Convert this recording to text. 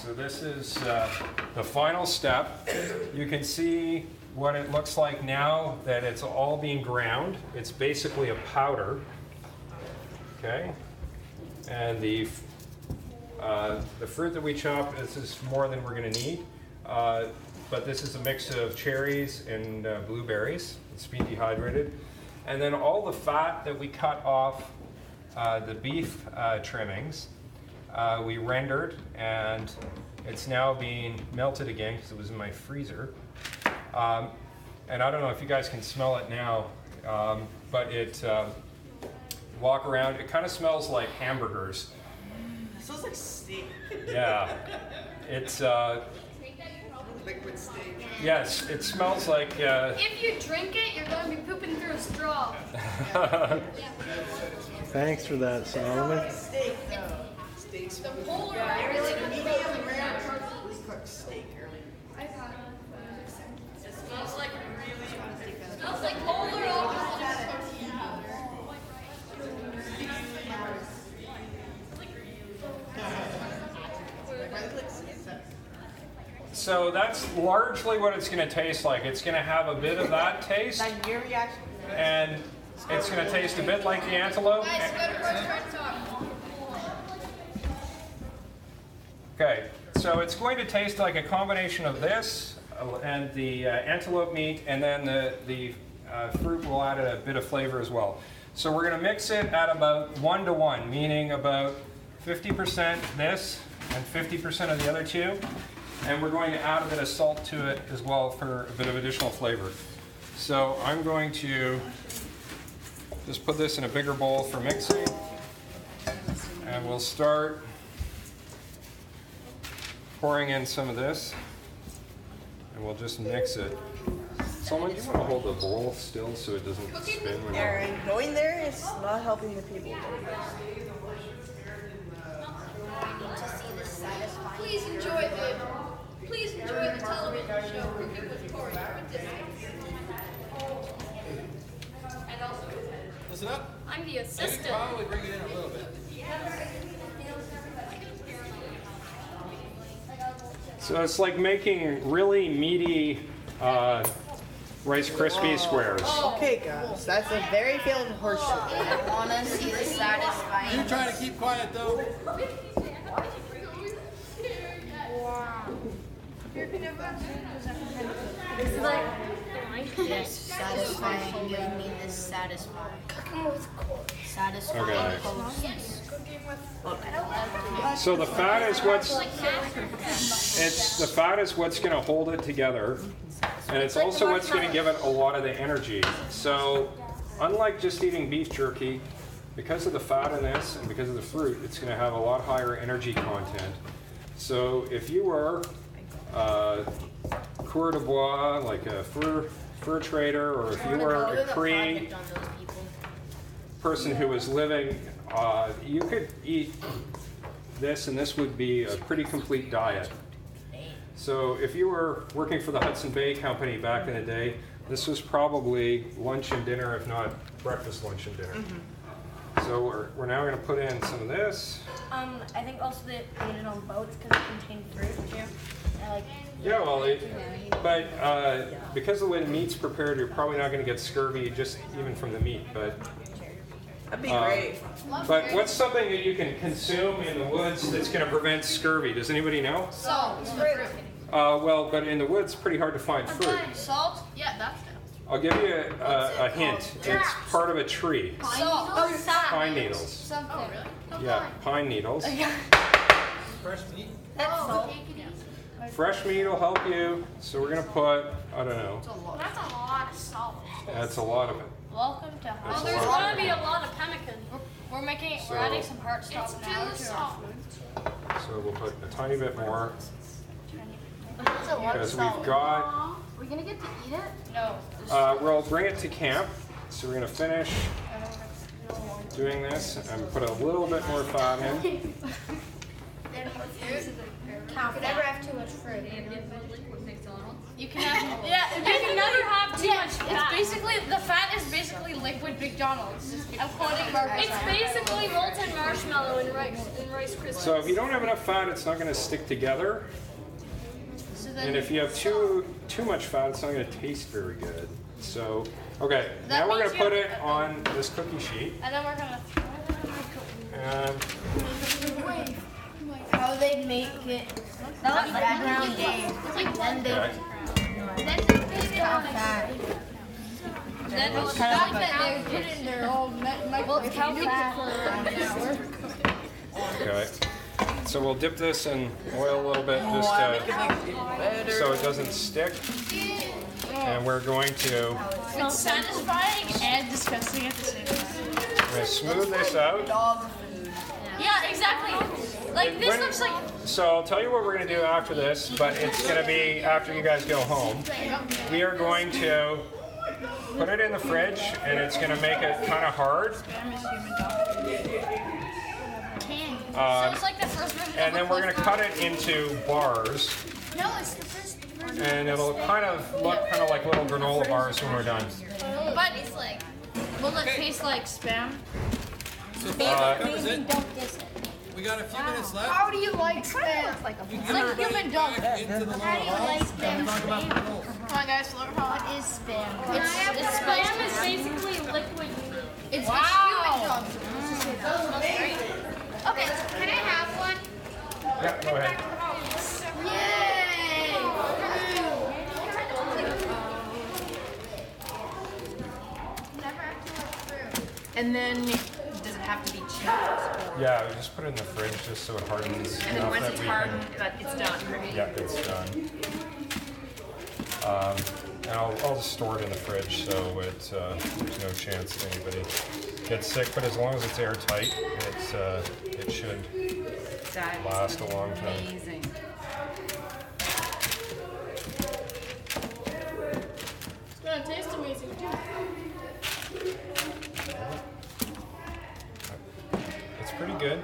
So this is the final step. You can see what it looks like now that it's all being ground. It's basically a powder. Okay, and the fruit that we chop, this is more than we're going to need. But this is a mix of cherries and blueberries. It's been dehydrated. And then all the fat that we cut off the beef trimmings, we rendered, and it's now being melted again because it was in my freezer. And I don't know if you guys can smell it now, but it walk around. It kind of smells like hamburgers. It smells like steak. Yeah, it's liquid steak. yes, it smells like. If you drink it, you're going to be pooping through a straw. Thanks for that, Solomon. Steak, though. Steak smells The polar We cooked steak earlier. I thought It smells like really. it smells like polar opposite. So that's largely what it's going to taste like. It's going to have a bit of that taste, Like your reaction. and it's going to taste a bit like the antelope. Guys, go to first try to talk. Okay, so it's going to taste like a combination of this and the antelope meat, and then the fruit will add a bit of flavor as well. So we're going to mix it at about 1-to-1, meaning about 50% this and 50% of the other two. And we're going to add a bit of salt to it as well for a bit of additional flavor. So I'm going to just put this in a bigger bowl for mixing. And we'll start pouring in some of this. And we'll just mix it. Someone, do you want to hold the bowl still so it doesn't spin? When Aaron, going there is not helping the people. Please enjoy the television show Cooking with Kory. And also, Listen up. I'm the You can assistant. probably bring it in a little bit. So it's like making really meaty Rice Krispie squares. Okay, guys, that's a very failed horseshoe. I want to see the satisfying. You try to keep quiet though. It's like, Yes, satisfying. Give me this satisfying. Satisfying Okay. posts. So the fat is what's going to hold it together, and it's also what's going to give it a lot of the energy. So unlike just eating beef jerky, because of the fat in this and because of the fruit, it's going to have a lot higher energy content. So if you were coureur de bois, like a fur trader, or if you were a Cree person who was living, you could eat this, and this would be a pretty complete diet. So if you were working for the Hudson Bay Company back in the day, this was probably lunch and dinner, if not breakfast, lunch, and dinner. So we're now going to put in some of this. I think also they ate it on boats because it contained fruit too. Yeah, well, because of the way the meat's prepared, you're probably not going to get scurvy just even from the meat. But That'd be great. But what's something that you can consume in the woods that's going to prevent scurvy? Does anybody know? salt. Well, but in the woods, it's pretty hard to find fruit. Salt? Yeah, that's it. I'll give you a hint. It's part of a tree. Salt. Pine needles. Something. Oh, really? Yeah, pine needles. Fresh meat. Fresh meat will help you. So we're going to put, I don't know. That's a lot of salt. That's a lot of it. Welcome to That's Well, a there's lot. going to be a lot of pemmican. We're making So- we're adding some heart It's stuff now too to salt. our food. So we'll put a tiny bit more That's a lot of because salt. we've got. Are we going to get to eat it? No. We'll bring it to camp. So we're going to finish doing this and put a little bit more fat in. Then You can never have too much fruit. You can have. Yeah, you can never have too much fat. It's basically the fat is basically liquid McDonald's. I'm quoting Marcus. It's basically molten marshmallow and Rice Krispies. So if you don't have enough fat, it's not going to stick together. So then And if you have too much fat, it's not going to taste very good. So, okay, That now we're going means to you put have it on this cookie sheet. and then we're gonna throw it in the cookie. And How they make it background game. Then they okay. Then they put it on. fat. Then It's it's kind of back like that they put it in their own microwave. How fat? Okay. So we'll dip this in oil a little bit just so it doesn't stick. And we're going to It's satisfying and disgusting at the same time. we're going to smooth this out. Yeah, exactly. Like this looks like. So I'll tell you what we're going to do after this, but it's going to be after you guys go home. We are going to put it in the fridge, and it's going to make it kind of hard. So it's like the first version. And then we're going to cut it into bars, No, it's the first. and it'll kind of look kind of like little granola bars when we're done. But it's like. Will it taste like spam? So that was it. Don't diss it. We got a few minutes left. How do you like spam? You can It's get like everybody human dog. back into the little halls and talk about the rules. Come on, guys, look how What is spam? it's Spam is basically liquid meat. It's Wow. human dog. Okay, can I have one? Yeah, go ahead. Yay! And then, does it have to be chilled? Yeah, we just put it in the fridge just so it hardens And then enough once that it's we hardened, can. but it's done, right? Yeah, it's done. And I'll just store it in the fridge so there's no chance that anybody gets sick. But as long as it's airtight, it should That last is a long time. amazing. It's gonna taste amazing too. It's pretty good.